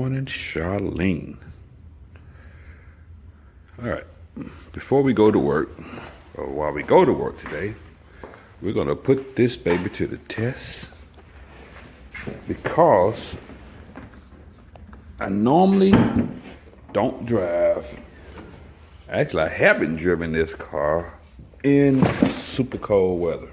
morning, Charlene. All right, before we go to work, or while we go to work today, we're gonna put this baby to the test because I normally don't drive. Actually, I haven't driven this car in super cold weather.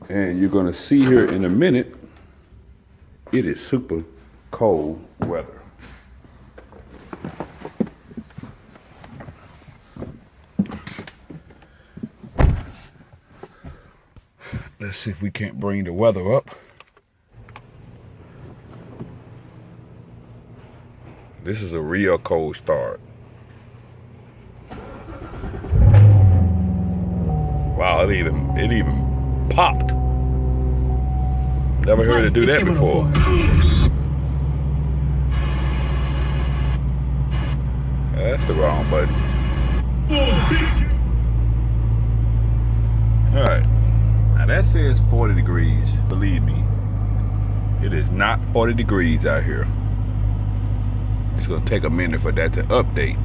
And you're gonna see here in a minute, it is super cold weather. Let's see if we can't bring the weather up. This is a real cold start. Wow, it even popped. Never heard it do that before. That's the wrong button. All right. Now that says 40 degrees. Believe me, it is not 40 degrees out here. It's gonna take a minute for that to update.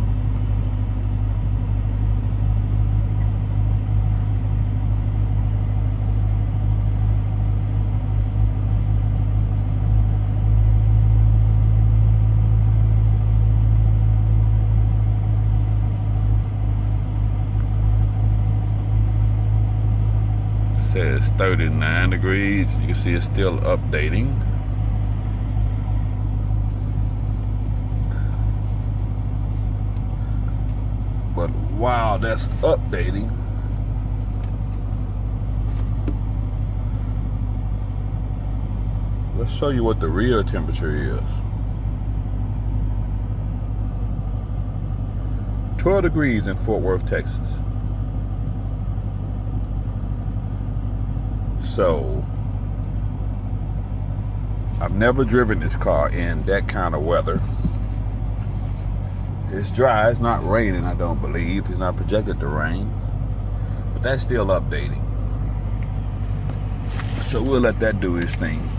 Says 39 degrees. You can see it's still updating. But while that's updating, let's show you what the real temperature is. 12 degrees in Fort Worth, Texas. So, I've never driven this car in that kind of weather. It's dry, it's not raining, I don't believe. It's not projected to rain. But that's still updating. So we'll let that do its thing.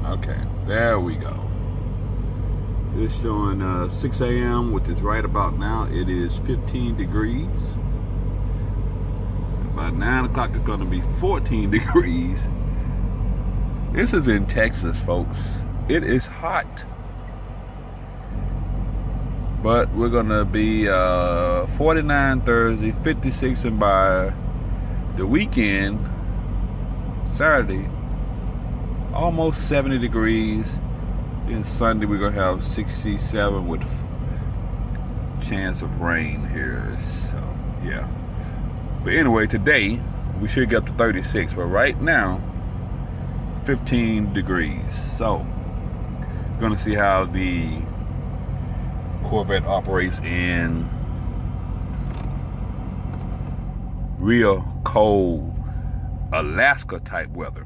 Okay, there we go. It's showing 6 a.m., which is right about now. It is 15 degrees. By 9 o'clock, it's going to be 14 degrees. This is in Texas, folks. It is hot. But we're going to be 49 Thursday, 56, and by the weekend, Saturday, almost 70 degrees. Then Sunday, we're going to have 67 with chance of rain here. So, yeah. But anyway, today we should get up to 36, but right now 15 degrees. So we're gonna see how the Corvette operates in real cold Alaska type weather.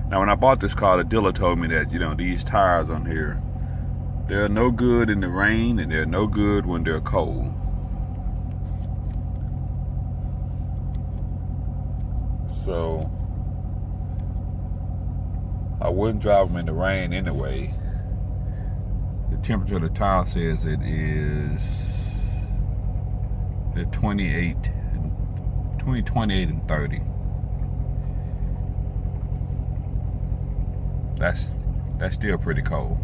Now when I bought this car, the dealer told me that, you know, these tires on here, they're no good in the rain and they're no good when they're cold. So I wouldn't drive them in the rain anyway. The temperature of the tire says it is at 28, between 28 and 30. That's still pretty cold.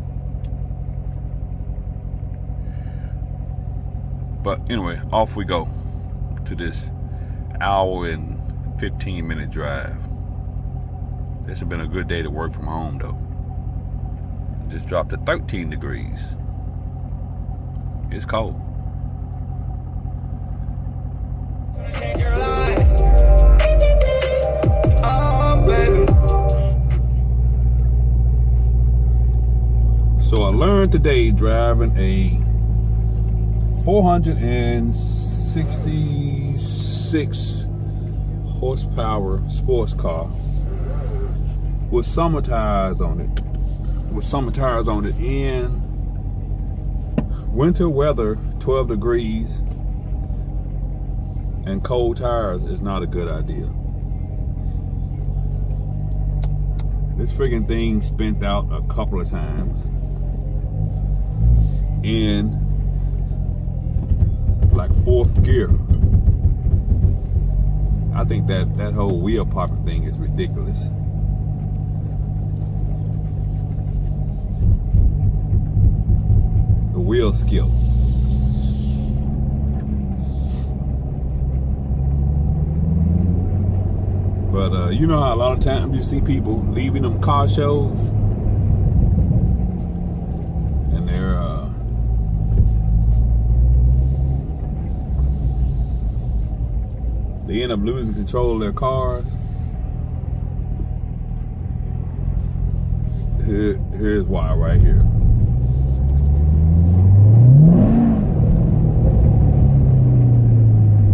But anyway, off we go to this hour and 15-minute drive. This has been a good day to work from home though. Just dropped to 13 degrees. It's cold. So I learned today driving a 466 horsepower sports car with summer tires on it. with summer tires on it. In winter weather, 12 degrees and cold tires is not a good idea. This friggin' thing spent out a couple of times in like 4th gear. I think that whole wheel popping thing is ridiculous. The wheel skill. But you know how a lot of times you see people leaving them car shows and they're they end up losing control of their cars. Here's why right here.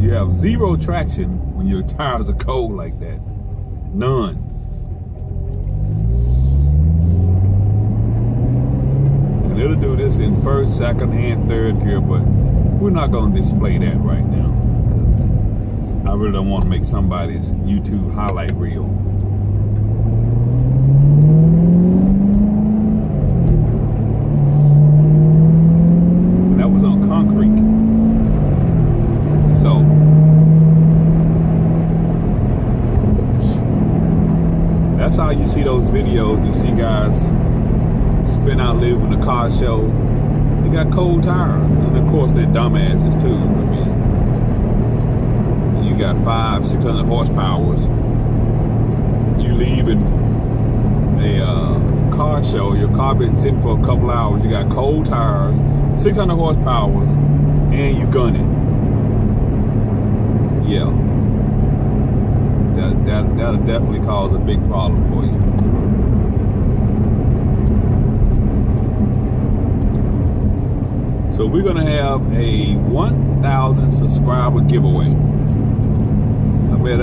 You have zero traction when your tires are cold like that. None. And it'll do this in 1st, 2nd, and 3rd gear, but we're not going to display that right now because I really don't want to make somebody's YouTube highlight reel. And that was on concrete. So that's how you see those videos. You see guys spin out leaving the car show. They got cold tires. And of course they're dumbasses too. I mean, you got 500-600 horsepower. You leaving a car show, your car been sitting for a couple hours, you got cold tires, 600 horsepower, and you gun it. Yeah. That'll definitely cause a big problem for you. So we're gonna have a 1,000 subscriber giveaway. I'm at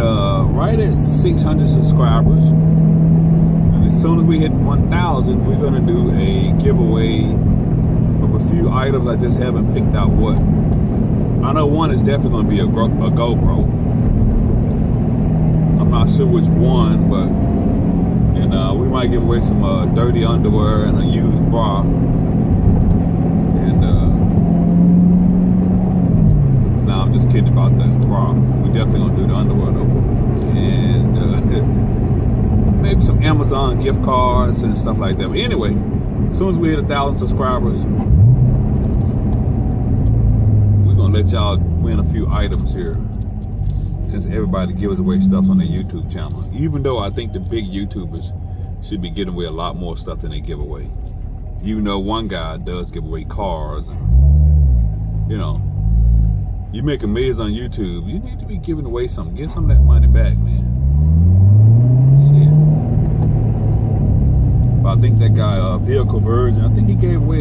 right at 600 subscribers, and as soon as we hit 1,000, we're gonna do a giveaway of a few items. I just haven't picked out what. I know one is definitely gonna be a GoPro. I'm not sure which one, but and we might give away some dirty underwear and a used bra. And no, I'm just kidding about the bra. We definitely gonna do the underwear though. And maybe some Amazon gift cards and stuff like that. But anyway, as soon as we hit 1,000 subscribers, we're gonna let y'all win a few items here. Since everybody gives away stuff on their YouTube channel. Even though I think the big YouTubers should be giving away a lot more stuff than they give away. Even though one guy does give away cars and, you know, you make millions on YouTube, you need to be giving away something. Give some of that money back, man. Shit. But I think that guy, Vehicle Virgin, I think he gave away